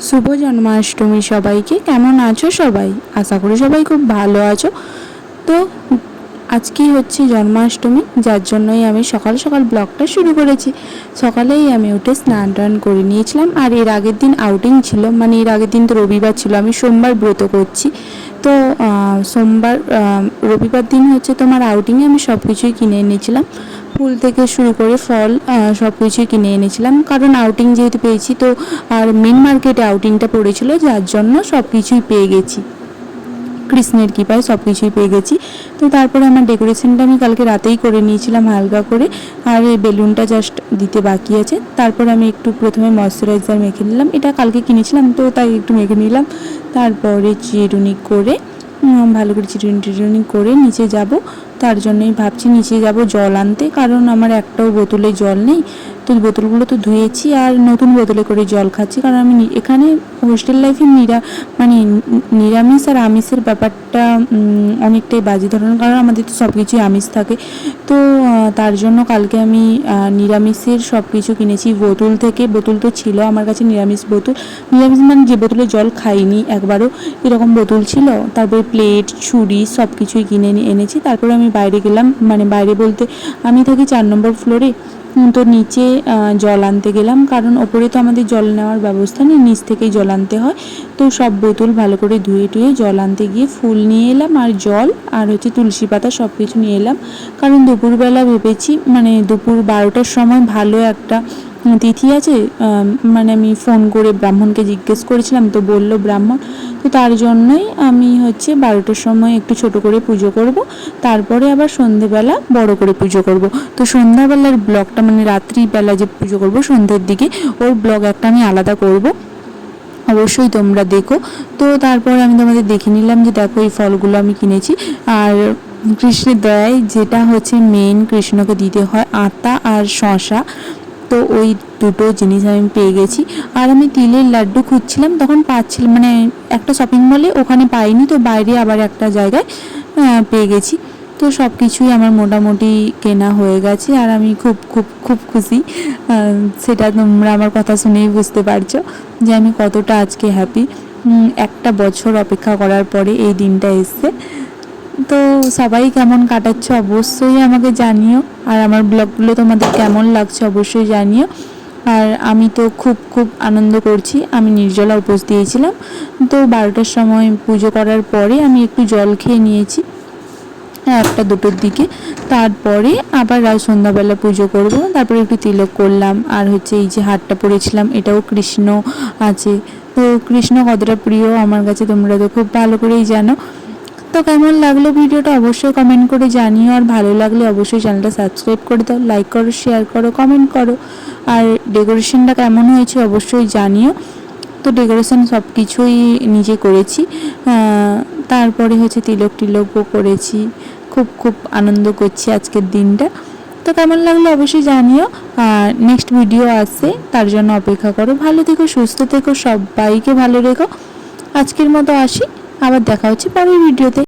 শুভ জন্মাষ্টমী সবাইকে। কেমন আছো সবাই? আশা করি সবাই খুব ভালো আছো। তো আজকে হচ্ছে জন্মাষ্টমী, যার জন্যই আমি সকাল সকাল ব্লগটা শুরু করেছি। সকালেই আমি উঠে স্নান টান করে নিয়েছিলাম, আর এর আগের দিন আউটিং ছিল, মানে এর আগের দিন তো রবিবার ছিল, আমি সোমবার ব্রত করছি। তো সোমবার রবিবার দিন হচ্ছে তোমার আউটিংয়ে আমি সব কিছুই কিনে এনেছিলাম, ফুল থেকে শুরু করে ফল সব কিছুই কিনে এনেছিলাম, কারণ আউটিং যেহেতু পেয়েছি তো, আর মেন মার্কেটে আউটিংটা পড়েছিল, যার জন্য সব কিছুই পেয়ে গেছি, কৃষ্ণের কৃপায় সব কিছুই পেয়ে গেছি। তো তারপরে আমার ডেকোরেশনটা আমি কালকে রাতেই করে নিয়েছিলাম হালকা করে, আর এই বেলুনটা জাস্ট দিতে বাকি আছে। তারপর আমি একটু প্রথমে ময়শ্চারাইজার মেখে নিলাম, এটা কালকে কিনেছিলাম তো তাই একটু মেখে নিলাম। তারপরে চিরুনি করে ভালো করে চিরুনি করে নিচে যাব, তার জন্যই ভাবছি নিচে যাব জল আনতে, কারণ আমার একটাও বোতলে জল নেই। তো বোতলগুলো তো ধুয়েছি, আর নতুন বোতলে করে জল খাচ্ছি, কারণ আমি এখানে হোস্টেল লাইফে মানে নিরামিষ আর আমিষের ব্যাপারটা অনেকটাই বাজে ধরনের, কারণ আমাদের তো সব কিছুই আমিষ থাকে। তো তার জন্য কালকে আমি নিরামিষের সব কিছু কিনেছি বোতল থেকে। বোতল তো ছিল আমার কাছে নিরামিষ বোতল, নিরামিষ মানে যে বোতলে জল খাইনি একবারও, এরকম বোতল ছিল। তারপরে প্লেট ছুরি সব কিছুই কিনে এনেছি। তারপরে আমি বাইরে গেলাম, মানে বাইরে বলতে আমি থাকি 4 নম্বর ফ্লোরে, তো নিচে জল আনতে গেলাম, কারণ ওপরে তো আমাদের জল নেওয়ার ব্যবস্থা নেই, নিচ থেকেই জল আনতে হয়। তো সব বোতল ভালো করে ধুয়ে টুয়ে জল আনতে গিয়ে ফুল নিয়ে এলাম, আর জল আর হচ্ছে তুলসী পাতা সব কিছু নিয়ে এলাম, কারণ দুপুরবেলা ভেবেছি, মানে দুপুর 12টার সময় ভালো একটা তিথি আছে, মানে আমি ফোন করে ব্রাহ্মণকে জিজ্ঞেস করেছিলাম, তো বলল ব্রাহ্মণ, তো তার জন্যই আমি হচ্ছে 12টার সময় একটু ছোট করে পুজো করব, তারপরে আবার সন্ধেবেলা বড় করে পুজো করব। তো সন্ধ্যাবেলার ব্লগটা, মানে রাত্রিবেলা যে পুজো করব সন্ধ্যের দিকে, ওর ব্লগ একটা আমি আলাদা করব, অবশ্যই তোমরা দেখো। তো তারপরে আমি তোমাদের দেখে নিলাম যে দেখো এই ফলগুলো আমি কিনেছি, আর কৃষ্ণের দয়ায় যেটা হচ্ছে মেন কৃষ্ণকে দিতে হয় আতা আর শশা, তো ওই দুটো জিনিস আমি পেয়ে গেছি। আর আমি তিলের লাড্ডু খুঁজছিলাম, তখন পাচ্ছিলাম, মানে একটা শপিং মলে ওখানে পাইনি, তো বাইরে আবার একটা জায়গায় পেয়ে গেছি। তো সব কিছুই আমার মোটামুটি কেনা হয়ে গেছে, আর আমি খুব খুব খুব খুশি। সেটা তোমরা আমার কথা শুনেই বুঝতে পারছো যে আমি কতটা আজকে হ্যাপি। একটা বছর অপেক্ষা করার পরে এই দিনটা এসছে। তো সবাই কেমন কাটাচ্ছ অবশ্যই আমাকে জানিও, আর আমার ব্লগগুলো তোমাদের কেমন লাগছে অবশ্যই জানিও। আর আমি তো খুব খুব আনন্দ করছি। আমি নির্জলা উপোস দিয়েছিলাম, তো 12টার সময় পুজো করার পরে আমি একটু জল খেয়ে নিয়েছি 1টা 2টোর দিকে। তারপরে আবার সন্ধ্যাবেলা পুজো করব, তারপরে একটু তিলক করলাম, আর হচ্ছে এই যে হারটা পরেছিলাম এটাও কৃষ্ণ আছে। তো কৃষ্ণ কতটা প্রিয় আমার কাছে তোমরা তো খুব ভালো করেই জানো। তো কেমন লাগলো ভিডিওটা অবশ্যই কমেন্ট করে জানিও, আর ভালো লাগলে অবশ্যই চ্যানেলটা সাবস্ক্রাইব করে দাও, লাইক করো, শেয়ার করো, কমেন্ট করো। আর ডেকোরেশনটা কেমন হয়েছে অবশ্যই জানিও। তো ডেকোরেশন সব কিছুই নিজে করেছি, তারপরে হচ্ছে তিলক টিলকও করেছি। খুব খুব আনন্দ করছি আজকের দিনটা। তো কেমন লাগলো অবশ্যই জানিও, আর নেক্সট ভিডিও আসছে, তার জন্য অপেক্ষা করো। ভালো থেকো, সুস্থ থেকো, সবাইকে ভালো রেখো। আজকের মতো আসি, আবার দেখা হচ্ছে পরের ভিডিওতে।